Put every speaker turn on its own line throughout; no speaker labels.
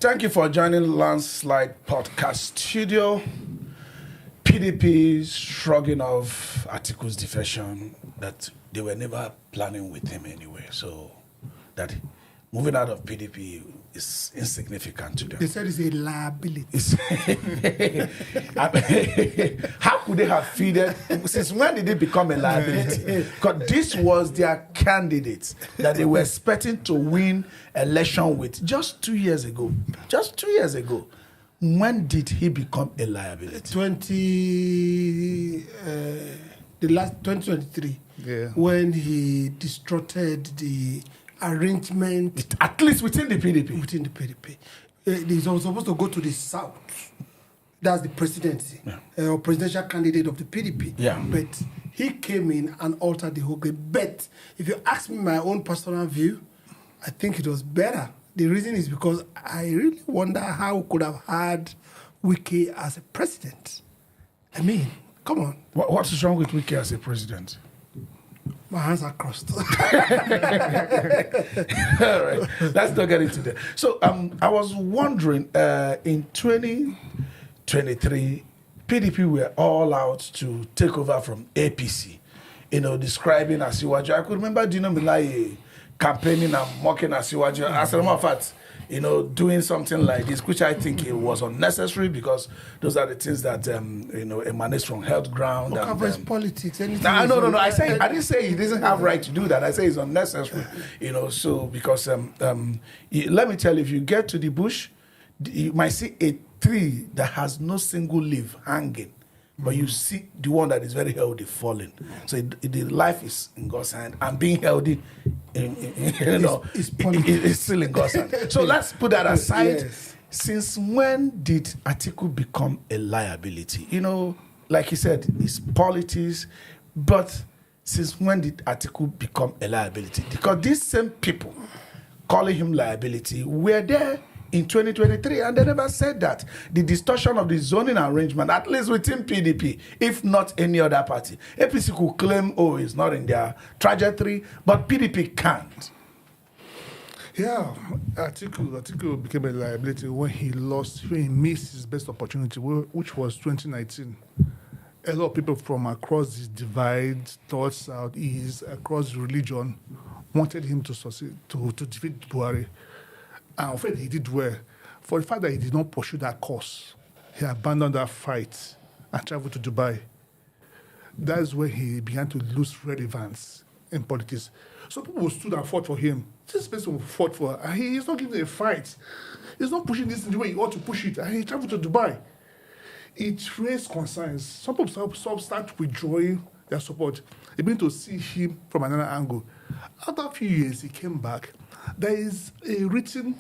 thank you for joining Landslide Podcast Studio. PDP shrugging off Atiku's defection that they were never planning with him anyway. So that moving out of PDP is insignificant to them.
They said it's a liability.
How could they have feeded? Since when did it become a liability? Because this was their candidate that they were expecting to win election with just 2 years ago. Just 2 years ago. When did he become a liability?
2023.
Yeah.
When he distorted the arrangement.
At least within the PDP.
Within the PDP. He's supposed to go to the south. That's the presidency. Or presidential candidate of the PDP.
Yeah.
But he came in and altered the whole game. But if you ask me my own personal view, I think it was better. The reason is because I really wonder how we could have had Wike as a president. I mean, come on.
What's wrong with Wike as a president?
My hands are crossed.
All right, let's not get into that. So I was wondering, in 2023, PDP were all out to take over from APC, describing Asiwaju. I could remember Dino Milaye campaigning and mocking Asiwaju. As a matter of fact, doing something like this, which I think it was unnecessary because those are the things that emanate from health ground.
Or covers politics.
No. I didn't say he doesn't have right to do that. I say it's unnecessary. So because let me tell you, if you get to the bush, you might see a tree that has no single leaf hanging. But you see the one that is very healthy falling. So the life is in God's hand, and being healthy, it's still in God's hand. So let's put that aside.
Yes.
Since when did Atiku become a liability? Like he said, it's politics. But since when did Atiku become a liability? Because these same people calling him liability were there in 2023, and they never said that. The distortion of the zoning arrangement, at least within PDP, if not any other party. APC could claim, it's not in their trajectory, but PDP can't.
Yeah, Atiku became a liability when he missed his best opportunity, which was 2019. A lot of people from across the divide, north, south, east, across religion, wanted him to succeed, to defeat Buhari. And I'm afraid he did well. For the fact that he did not pursue that course, he abandoned that fight and traveled to Dubai. That's where he began to lose relevance in politics. So people stood and fought for him. This person fought for, and he is not giving a fight. He's not pushing this in the way he ought to push it. And he traveled to Dubai. It raised concerns. Some people start withdrawing their support. They begin to see him from another angle. After a few years, he came back. There is a written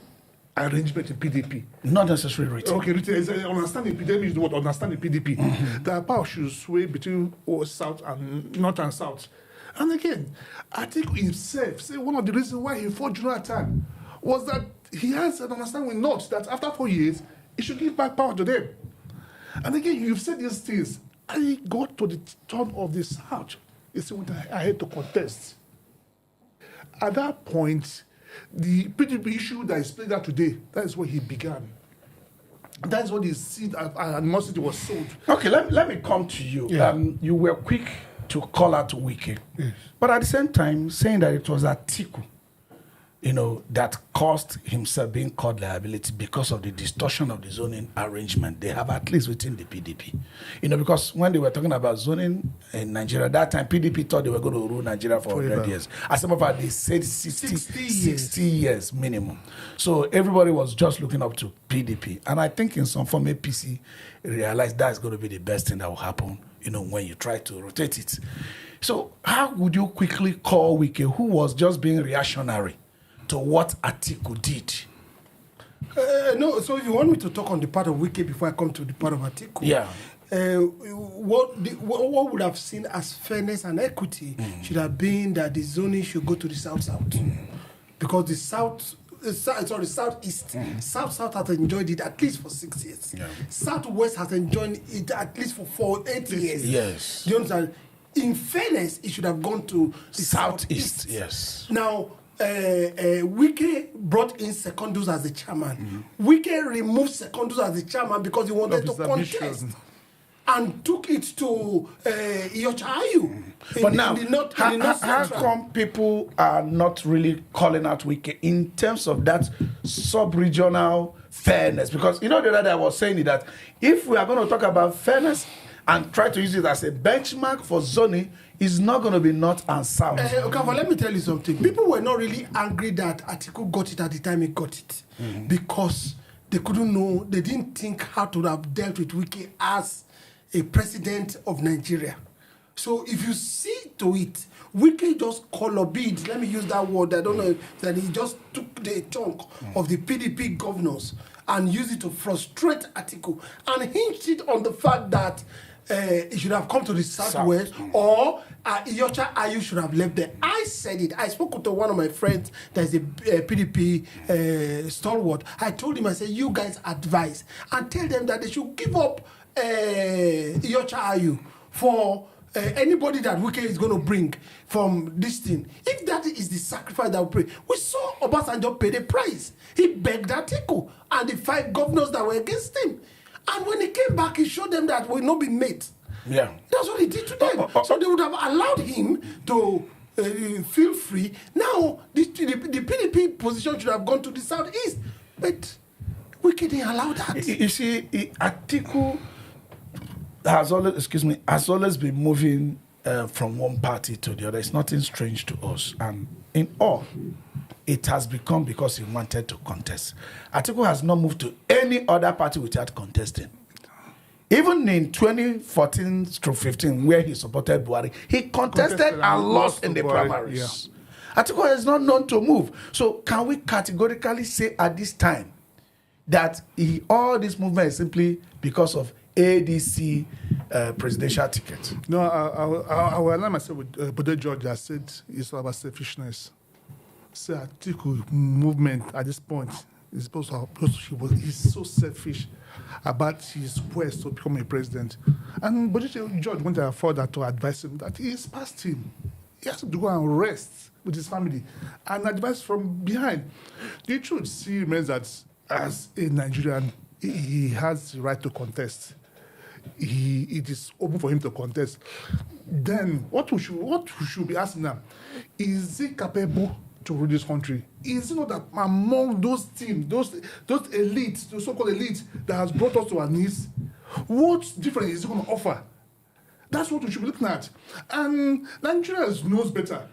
arrangement in PDP.
Not necessarily written.
Okay, written. It's understanding PDP is the word understanding PDP. Mm-hmm. The power should sway between south and north and south. And again, I think himself said one of the reasons why he fought Jonathan was that he has an understanding with North that after 4 years, he should give back power to them. And again, you've said these things. I got to the turn of the South. You see, when I had to contest. At that point, the PDP issue that is played out today, that is where he began. That is what the seed and animosity was sold.
Okay, let me come to you. Yeah. You were quick to call out Wike. Yes. But at the same time, saying that it was Atiku, that caused himself being called liability because of the distortion of the zoning arrangement they have, at least within the PDP. Because when they were talking about zoning in Nigeria, that time PDP thought they were going to rule Nigeria for 100 years. As some of us, they said 60 years minimum. So everybody was just looking up to PDP. And I think in some form, APC realized that's going to be the best thing that will happen, when you try to rotate it. So how would you quickly call Wike, who was just being reactionary to what Atiku did?
No, so if you want me to talk on the part of Wike before I come to the part of Atiku,
yeah.
What would have seen as fairness and equity should have been that the zoning should go to the south-south. Because the southeast, south has enjoyed it at least for 6 years. Yeah. Southwest has enjoyed it at least for 8 years.
Yes.
Do you understand? In fairness, it should have gone to the
southeast. Yes.
Now, Wike brought in Secondus as the chairman. Wike removed Secondus as the chairman because he wanted to contest. And took it to Iyocha
But now, how come people are not really calling out Wike in terms of that sub-regional fairness? Because, the other day I was saying that if we are going to talk about fairness and try to use it as a benchmark for zoning, it's not going to be north and south.
Okay, but let me tell you something. People were not really angry that Atiku got it at the time he got it. Because they couldn't know, they didn't think how to have dealt with Wike as a president of Nigeria. So if you see to it, Wike just colored, let me use that word, I don't know, that he just took the chunk of the PDP governors and used it to frustrate Atiku and hinged it on the fact that he should have come to the southwest or Iyocha Ayu should have left there. I said it. I spoke to one of my friends that is a PDP stalwart. I told him, I said, you guys advise and tell them that they should give up Iyocha Ayu for anybody that Wike is going to bring from this thing. If that is the sacrifice that we pay, we saw Obasanjo pay the price. He begged Atiku and the 5 governors that were against him. And when he came back, he showed them that we'll not be mates.
Yeah.
That's what he did to them. So they would have allowed him to feel free. Now, the PDP position should have gone to the southeast. But Wike didn't allow that.
You see, Atiku has always been moving from one party to the other. It's nothing strange to us. And in all, it has become because he wanted to contest. Atiku has not moved to any other party without contesting. Even in 2014-15, where he supported Buhari, he contested and lost in the primaries. Yeah. Atiku is not known to move. So can we categorically say at this time that all this movement is simply because of ADC presidential ticket?
No, I will align myself with Bode George that said it's all about selfishness. So Atiku movement at this point is because he's so selfish about his quest to become a president. And Bode George went further to advise him that he is past him. He has to go and rest with his family and advise from behind. The truth still remains that as a Nigerian, he has the right to contest. It is open for him to contest. Then what we should be asking now, is he capable to rule this country? Is it not that among those teams, those elites, the so-called elites that has brought us to our knees, what difference is he going to offer? That's what we should be looking at. And Nigeria knows better.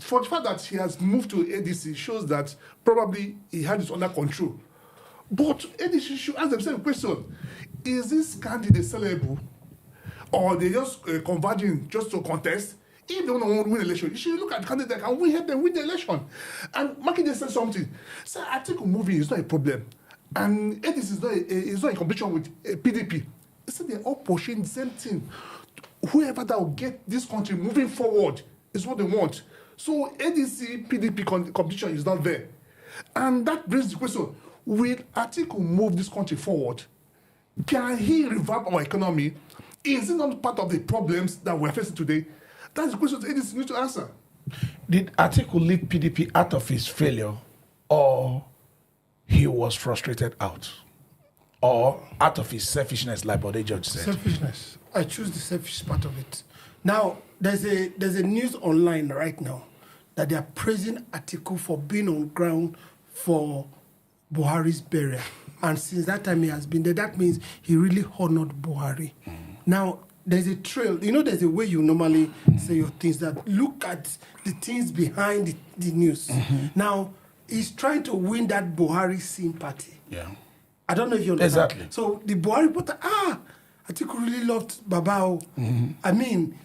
For the fact that he has moved to ADC shows that probably he had it under control. But ADC should ask themselves a question. Is this candidate sellable? Or they just converging just to contest? If they don't want to win the election, you should look at the candidate that can help them win the election. And Makinde said something. So Atiku moving is not a problem. And ADC is not in competition with PDP. So they're all pushing the same thing. Whoever that will get this country moving forward is what they want. So ADC, PDP competition is not there. And that brings the question, will Atiku move this country forward? Can he revamp our economy? Is it not part of the problems that we're facing today? That's the question that ADC needs to answer.
Did Atiku lead PDP out of his failure, or he was frustrated out? Or out of his selfishness, like Bode George said?
Selfishness. I choose the selfish part of it. Now, there's a news online right now that they are praising Atiku for being on ground for Buhari's burial. And since that time he has been there, that means he really honored Buhari. Now, there's a trail. There's a way you normally say your things, that look at the things behind the news. Now, he's trying to win that Buhari sympathy.
Yeah.
I don't know if you understand.
Exactly.
So the Buhari reporter, Atiku really loved Babao. I mean,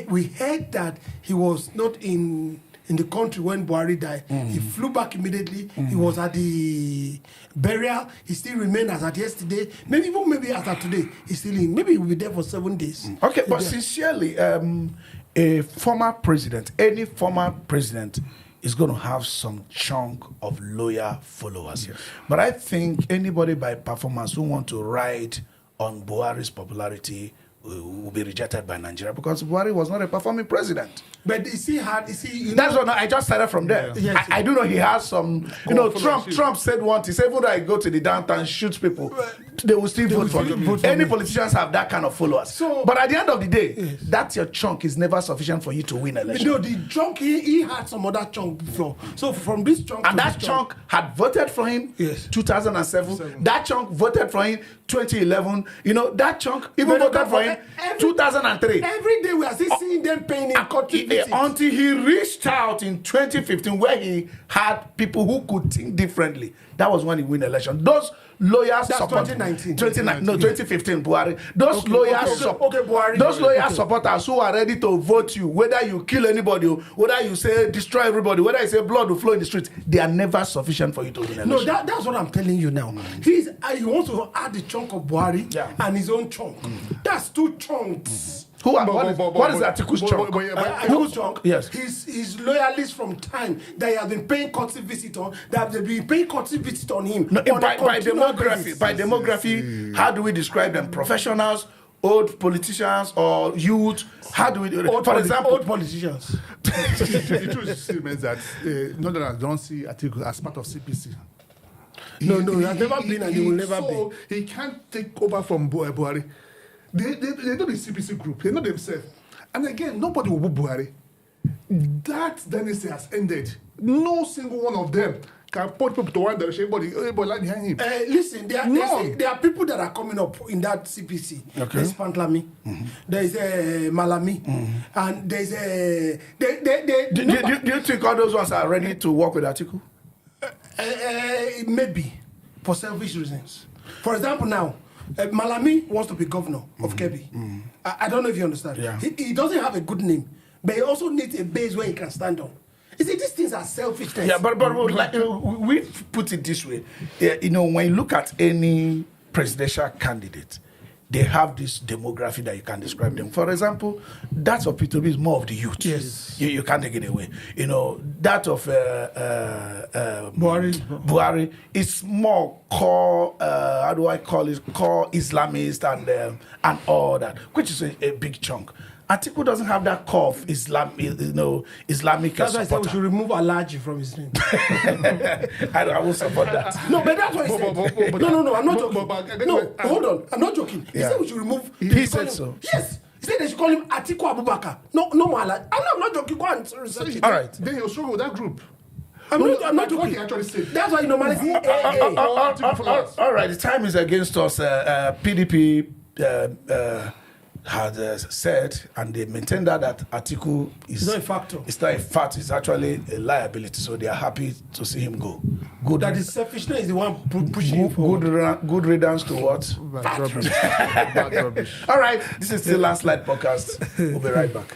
we heard that he was not in the country when Buhari died. He flew back immediately. He was at the burial. He still remained as at yesterday. Maybe as at today, he's still in. Maybe he will be there for 7 days.
Okay, but sincerely, a former president, any former president, is going to have some chunk of loyal followers. Yes. But I think anybody by performance who want to ride on Buhari's popularity will be rejected by Nigeria because Buhari was not a performing president.
But is he hard? Is he?
That's what I just started from there.
Yeah. Yes.
I do know he has some. Trump said one. He said, "Even though I go to the downtown, shoot people, they will still vote for me." Any politicians have that kind of followers.
So,
but at the end of the day, that your chunk is never sufficient for you to win election.
No, the chunk he had some other chunk before. So from this chunk,
and that chunk had voted for him.
Yes.
2007. That chunk voted for him 2011. That chunk even voted for him 2003.
Every day we are still seeing them paying in contributing.
Until he reached out in 2015 where he had people who could think differently. That was when he won the election. Those lawyers support 2015 Buhari. Those
Buhari.
Those lawyers supporters who are ready to vote you, whether you kill anybody, whether you say destroy everybody, whether you say blood will flow in the streets, they are never sufficient for you to win election.
No, that's what I'm telling you now. He wants to add the chunk of Buhari and his own chunk. That's two chunks.
What is Atiku's chunk?
Atiku's chunk?
Yes.
His loyalists from time that he has been paying courtesy visit on, that they've been paying courtesy visit on him.
No, by demography, how do we describe them? Professionals, old politicians, or youth? How do we do it? For example,
old politicians.
The truth still means that Northerners don't see Atiku as part of CPC.
No, he has never been and he will never be.
He can't take over from Buhari. They know the CPC group. They know themselves. And again, nobody will vote Buhari. That dynasty has ended. No single one of them can point people to one direction. Everybody like behind him.
Listen, there are people that are coming up in that CPC.
Okay.
There's Pantlami. There is Malami. And there's
Do you think all those ones are ready to work with Atiku?
Maybe, for selfish reasons. For example, now, Malami wants to be governor of Kebbi. I don't know if you understand.
Yeah.
He doesn't have a good name, but he also needs a base where he can stand on. You see, these things are selfish.
Yeah, but like, we put it this way. When you look at any presidential candidate, they have this demography that you can describe them. For example, that of P2B is more of the youth.
Yes.
You can't take it away. That of Buhari is more core, how do I call it, core Islamist and all that, which is a big chunk. Atiku doesn't have that core of Islamic
That's why I said we should remove Alaji from his name.
I will support that.
No, but that's what he said. No, I'm not joking. No, hold on. I'm not joking. He said we should remove...
He said so.
Yes. He said they should call him Atiku Abubakar. No, Alaji. I'm not joking. Go and research it.
All right.
Then he'll struggle with that group.
I'm not joking.
What he actually said.
That's why you normally see
All right, the time is against us. PDP had said, and they maintain that Atiku is
not a factor.
It's not a fact. It's actually a liability. So they are happy to see him go. Good.
That his selfishness is the one pushing him forward.
Good riddance to what?
Bad rubbish.
All right. This is the Landslide Podcast. We'll be right back.